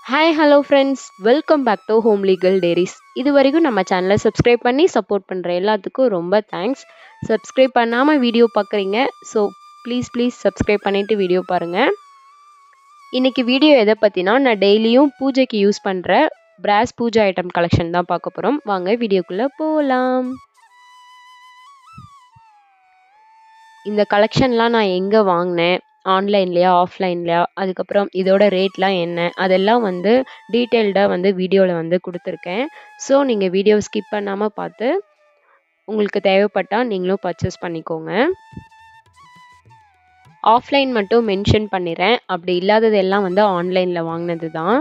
Hi hello friends, welcome back to home legal diaries. இது வரைக்கும் நம்ம சேனலை சப்ஸ்கிரைப் பண்ணி சப்போர்ட் பண்ணுற எல்லாத்துக்கும் ரொம்ப தேங்க்ஸ். சப்ஸ்கிரைப் பண்ணாமல் வீடியோ பார்க்குறீங்க, ஸோ ப்ளீஸ் சப்ஸ்கிரைப் பண்ணிவிட்டு வீடியோ பாருங்கள். இன்றைக்கி வீடியோ எதை பற்றினா, நான் டெய்லியும் பூஜைக்கு யூஸ் பண்ணுற பிராஸ் பூஜை ஐட்டம் கலெக்ஷன் தான் பார்க்க போகிறோம். வாங்க வீடியோக்குள்ளே போகலாம். இந்த கலெக்ஷன்லாம் நான் எங்கே வாங்கினேன், ஆன்லைன்லையா ஆஃப்லைன்லையா, அதுக்கப்புறம் இதோட ரேட்லாம் என்ன, அதெல்லாம் வந்து டீட்டெயில்டாக வந்து வீடியோவில் வந்து கொடுத்துருக்கேன். ஸோ நீங்கள் வீடியோ ஸ்கிப் பண்ணாமல் பார்த்து உங்களுக்கு தேவைப்பட்டால் நீங்களும் பர்ச்சேஸ் பண்ணிக்கோங்க. ஆஃப்லைன் மட்டும் மென்ஷன் பண்ணிடுறேன், அப்படி இல்லாதது எல்லாம் வந்து ஆன்லைனில் வாங்கினது தான்.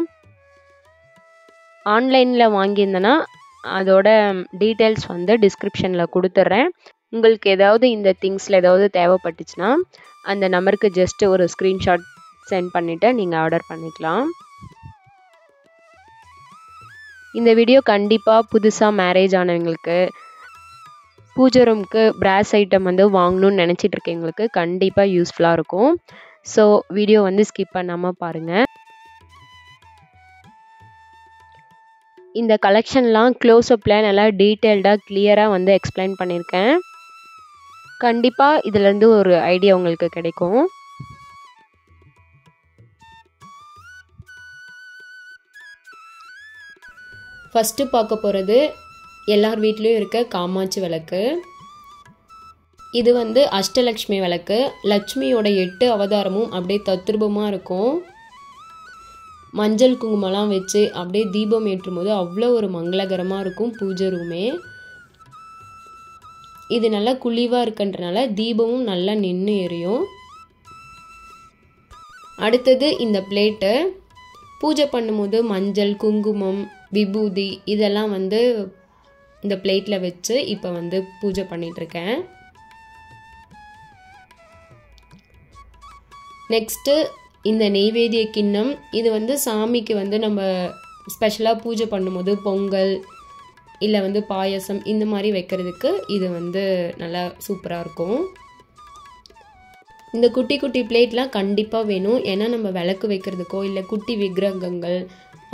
ஆன்லைனில் வாங்கியிருந்தேன்னா அதோட டீட்டெயில்ஸ் வந்து டிஸ்கிரிப்ஷனில் கொடுத்துட்றேன். உங்களுக்கு ஏதாவது இந்த திங்ஸில் ஏதாவது தேவைப்பட்டுச்சுன்னா அந்த நம்பருக்கு ஜஸ்ட் ஒரு ஸ்க்ரீன்ஷாட் சென்ட் பண்ணிவிட்டு நீங்கள் ஆர்டர் பண்ணிக்கலாம். இந்த வீடியோ கண்டிப்பாக புதுசாக மேரேஜ் ஆனவங்களுக்கு, பூஜை ரூமுக்கு பிராஸ் ஐட்டம் வந்து வாங்கணும்னு நினச்சிட்டு இருக்கவங்களுக்கு கண்டிப்பாக யூஸ்ஃபுல்லாக இருக்கும். ஸோ வீடியோ வந்து ஸ்கிப் பண்ணாமல் பாருங்கள். இந்த கலெக்ஷன்லாம் க்ளோஸ்அப்பில் நல்லா டீட்டெயில்டாக கிளியராக வந்து எக்ஸ்பிளைன் பண்ணியிருக்கேன். கண்டிப்பாக இதிலேருந்து ஒரு ஐடியா உங்களுக்கு கிடைக்கும். ஃபஸ்ட்டு பார்க்க போகிறது எல்லார் வீட்லேயும் இருக்க காமாட்சி விளக்கு. இது வந்து அஷ்டலக்ஷ்மி விளக்கு. லக்ஷ்மியோட 8 அவதாரமும் அப்படியே தத்ரூபமாக இருக்கும். மஞ்சள் குங்குமம்லாம் வச்சு அப்படியே தீபம் ஏற்றும் போது அவ்வளோ ஒரு மங்களகரமாக இருக்கும் பூஜை ரூமே. இது நல்லா குழிவாக இருக்குன்றனால தீபமும் நல்லா நின்று எரியும். அடுத்தது இந்த பிளேட்டு. பூஜை பண்ணும்போது மஞ்சள், குங்குமம், விபூதி இதெல்லாம் வந்து இந்த பிளேட்டில் வச்சு இப்போ வந்து பூஜை பண்ணிகிட்ருக்கேன். நெக்ஸ்ட்டு இந்த நெய்வேத்திய கிண்ணம். இது வந்து சாமிக்கு வந்து நம்ம ஸ்பெஷலாக பூஜை பண்ணும்போது பொங்கல் இல்லை வந்து பாயசம் இந்த மாதிரி வைக்கிறதுக்கு இது வந்து நல்லா சூப்பராக இருக்கும். இந்த குட்டி குட்டி பிளேட்லாம் கண்டிப்பாக வேணும். ஏன்னா நம்ம விளக்கு வைக்கிறதுக்கோ இல்லை குட்டி விக்கிரகங்கள்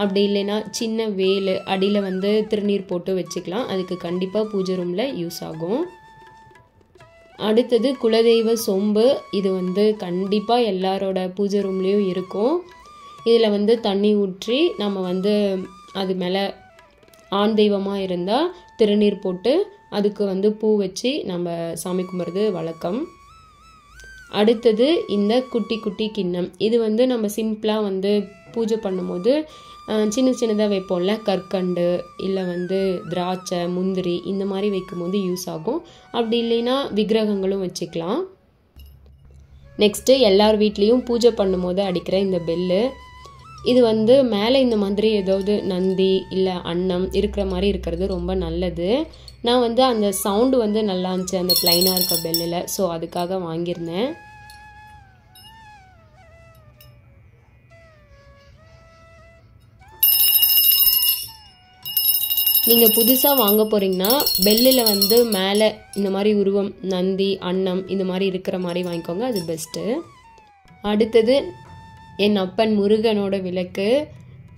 அப்படி இல்லைன்னா சின்ன வேலு அடியில் வந்து திருநீர் போட்டு வச்சுக்கலாம். அதுக்கு கண்டிப்பாக பூஜை ரூமில் யூஸ் ஆகும். அடுத்தது குலதெய்வ சொம்பு. இது வந்து கண்டிப்பாக எல்லாரோட பூஜை ரூம்லேயும் இருக்கும். இதில் வந்து தண்ணி ஊற்றி நம்ம வந்து அது மேலே ஆண் தெய்வமாக இருந்தால் திருநீர் போட்டு அதுக்கு வந்து பூ வச்சு நம்ம சாமி கும்பிட்றது வழக்கம். அடுத்தது இந்த குட்டி குட்டி கிண்ணம். இது வந்து நம்ம சிம்பிளாக வந்து பூஜை பண்ணும்போது சின்னதாக வைப்போம்ல, கற்கண்டு இல்லை வந்து திராட்சை, முந்திரி இந்த மாதிரி வைக்கும்போது யூஸ் ஆகும். அப்படி இல்லைன்னா விக்கிரகங்களும் வச்சுக்கலாம். நெக்ஸ்ட்டு எல்லார் வீட்லேயும் பூஜை பண்ணும்போது அடிக்கிற இந்த பெல்லு. இது வந்து மேலே இந்த மாதிரி ஏதாவது நந்தி இல்லை அன்னம் இருக்கிற மாதிரி இருக்கிறது ரொம்ப நல்லது. நான் வந்து அந்த சவுண்டு வந்து நல்லா இருந்துச்சு அந்த ப்ளைனாக இருக்க பெல்லில், ஸோ அதுக்காக வாங்கியிருந்தேன். நீங்கள் புதுசாக வாங்க போகிறீங்கன்னா பெல்லில் வந்து மேலே இந்த மாதிரி உருவம் நந்தி, அன்னம் இந்த மாதிரி இருக்கிற மாதிரி வாங்கிக்கோங்க, அது பெஸ்ட்டு. அடுத்தது என் அப்பன் முருகனோட விளக்கு.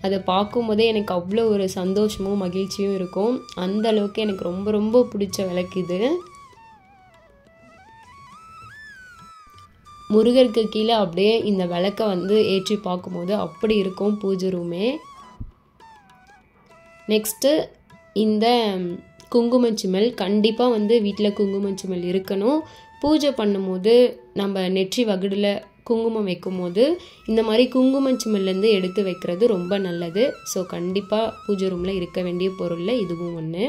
அதை பார்க்கும்போதே எனக்கு அவ்வளோ ஒரு சந்தோஷமும் மகிழ்ச்சியும் இருக்கும். அந்த அளவுக்கு எனக்கு ரொம்ப ரொம்ப பிடிச்ச விளக்கு இது. முருகருக்கு கீழே அப்படியே இந்த விளக்கை வந்து ஏற்றி பார்க்கும்போது அப்படி இருக்கும் பூஜை ரூமே. நெக்ஸ்ட்டு இந்த குங்குமச்சிமல். கண்டிப்பாக வந்து வீட்டில் குங்குமச்சிமல் இருக்கணும். பூஜை பண்ணும்போது நம்ம நெற்றி வகுடில் குங்குமம் வைக்கும் போது இந்த மாதிரி குங்குமச்சிமல்லேருந்து எடுத்து வைக்கிறது ரொம்ப நல்லது. ஸோ கண்டிப்பாக பூஜை ரூமில் இருக்க வேண்டிய பொருளில் இதுவும் ஒன்று.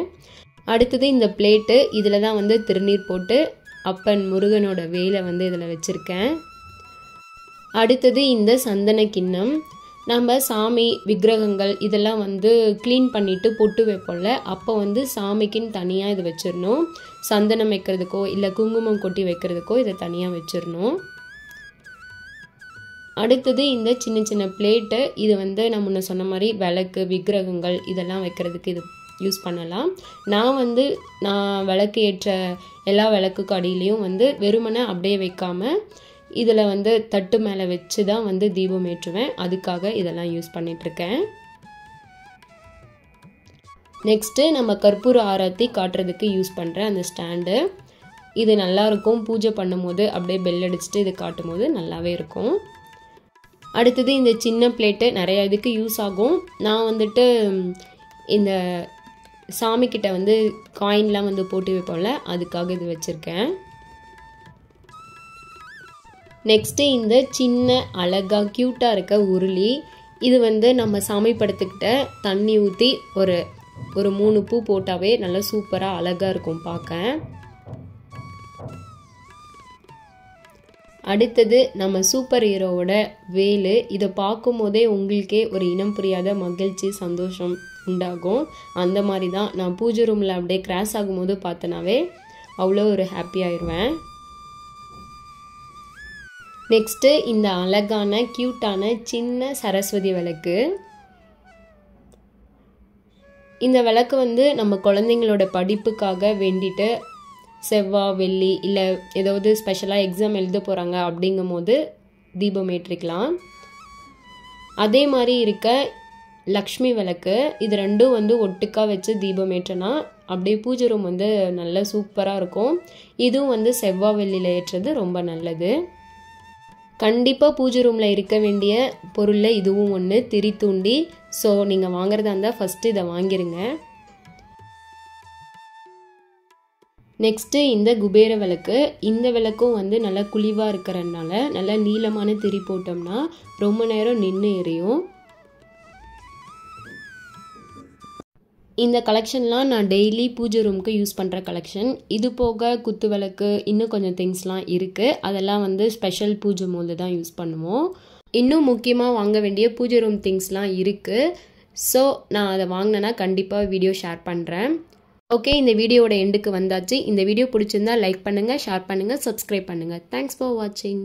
அடுத்தது இந்த பிளேட்டு. இதில் தான் வந்து திருநீர் போட்டு அப்பன் முருகனோட வேலை வந்து இதில் வச்சுருக்கேன். அடுத்தது இந்த சந்தன கிண்ணம். நம்ம சாமி விக்கிரகங்கள் இதெல்லாம் வந்து க்ளீன் பண்ணிவிட்டு பொட்டு வைப்போம்ல, அப்போ வந்து சாமிக்குன்னு தனியாக இது வச்சிடணும். சந்தனம் வைக்கிறதுக்கோ இல்லை குங்குமம் கொட்டி வைக்கிறதுக்கோ இதை தனியாக வச்சிடணும். அடுத்தது இந்த சின்ன சின்ன பிளேட்டு. இது வந்து நான் முன்ன சொன்ன மாதிரி விளக்கு, விக்கிரகங்கள் இதெல்லாம் வைக்கிறதுக்கு இது யூஸ் பண்ணலாம். நான் விளக்கு ஏற்ற எல்லா விளக்குக்கு அடியிலையும் வந்து வெறுமனை அப்படியே வைக்காமல் இதில் வந்து தட்டு மேலே வச்சு தான் வந்து தீபம் ஏற்றுவேன். அதுக்காக இதெல்லாம் யூஸ் பண்ணிகிட்ருக்கேன். நெக்ஸ்ட்டு நம்ம கற்பூர ஆரத்தி காட்டுறதுக்கு யூஸ் பண்ணுற அந்த ஸ்டாண்டு. இது நல்லாயிருக்கும். பூஜை பண்ணும்போது அப்படியே பெல் அடிச்சுட்டு இது காட்டும் போது நல்லாவே இருக்கும். அடுத்தது இந்த சின்ன பிளேட்டு நிறைய இதுக்கு யூஸ் ஆகும். நான் வந்துட்டு இந்த சாமிக்கிட்ட வந்து காயின்லாம் வந்து போட்டு வைப்போம்ல, அதுக்காக இது வச்சுருக்கேன். நெக்ஸ்ட்டு இந்த சின்ன அழகாக க்யூட்டாக இருக்க உருளி. இது வந்து நம்ம சாமி படத்துக்கிட்ட தண்ணி ஊற்றி ஒரு 3 பூ போட்டாவே நல்லா சூப்பராக அழகாக இருக்கும் பார்க்க. அடுத்தது நம்ம சூப்பர் ஹீரோவோட வேலு. இதை பார்க்கும் போதே உங்களுக்கே ஒரு இனம் புரியாத மகிழ்ச்சி சந்தோஷம் உண்டாகும். அந்த மாதிரி தான் நான் பூஜை ரூமில் அப்படியே கிராஸ் ஆகும்போது பார்த்தனாவே அவ்வளோ ஒரு ஹாப்பி ஆயிடுவேன். நெக்ஸ்ட்டு இந்த அழகான க்யூட்டான சின்ன சரஸ்வதி விளக்கு. இந்த விளக்கு வந்து நம்ம குழந்தைங்களோட படிப்புக்காக வேண்டிட்டு செவ்வாய் வெள்ளி இல்லை ஏதாவது ஸ்பெஷலாக எக்ஸாம் எழுத போகிறாங்க அப்படிங்கும் போது தீபம் ஏற்றிக்கலாம். அதே மாதிரி இருக்க லக்ஷ்மி விளக்கு. இது ரெண்டும் வந்து ஒட்டுக்காக வச்சு தீபம் ஏற்றினா அப்படியே பூஜை ரூம் வந்து நல்லா சூப்பராக இருக்கும். இதுவும் வந்து செவ்வாய் வெள்ளியில் ஏற்றுறது ரொம்ப நல்லது. கண்டிப்பாக பூஜை ரூமில் இருக்க வேண்டிய பொருளில் இதுவும் ஒன்று, திரித்தூண்டி. ஸோ நீங்கள் வாங்குறதா இருந்தால் ஃபஸ்ட்டு இதை வாங்கிருங்க. நெக்ஸ்ட்டு இந்த குபேர விளக்கு. இந்த விளக்கும் வந்து நல்லா குழிவாக இருக்கிறதுனால நல்லா நீளமான திரி போட்டோம்னா ரொம்ப நேரம் நின்று எரியும். இந்த கலெக்ஷன்லாம் நான் டெய்லி பூஜை ரூமுக்கு யூஸ் பண்ணுற கலெக்ஷன். இது போக குத்து விளக்கு இன்னும் கொஞ்சம் திங்ஸ்லாம் இருக்குது. அதெல்லாம் வந்து ஸ்பெஷல் பூஜை போது தான் யூஸ் பண்ணுவோம். இன்னும் முக்கியமாக வாங்க வேண்டிய பூஜை ரூம் திங்ஸ்லாம் இருக்குது. ஸோ நான் அதை வாங்கினேன்னா கண்டிப்பாக வீடியோ ஷேர் பண்ணுறேன். ஓகே, இந்த வீடியோவோட எண்டுக்கு வந்தாச்சு. இந்த வீடியோ பிடிச்சிருந்தா லைக் பண்ணுங்கள், ஷேர் பண்ணுங்கள், சப்ஸ்கிரைப் பண்ணுங்கள். தேங்க்ஸ் ஃபார் வாட்சிங்.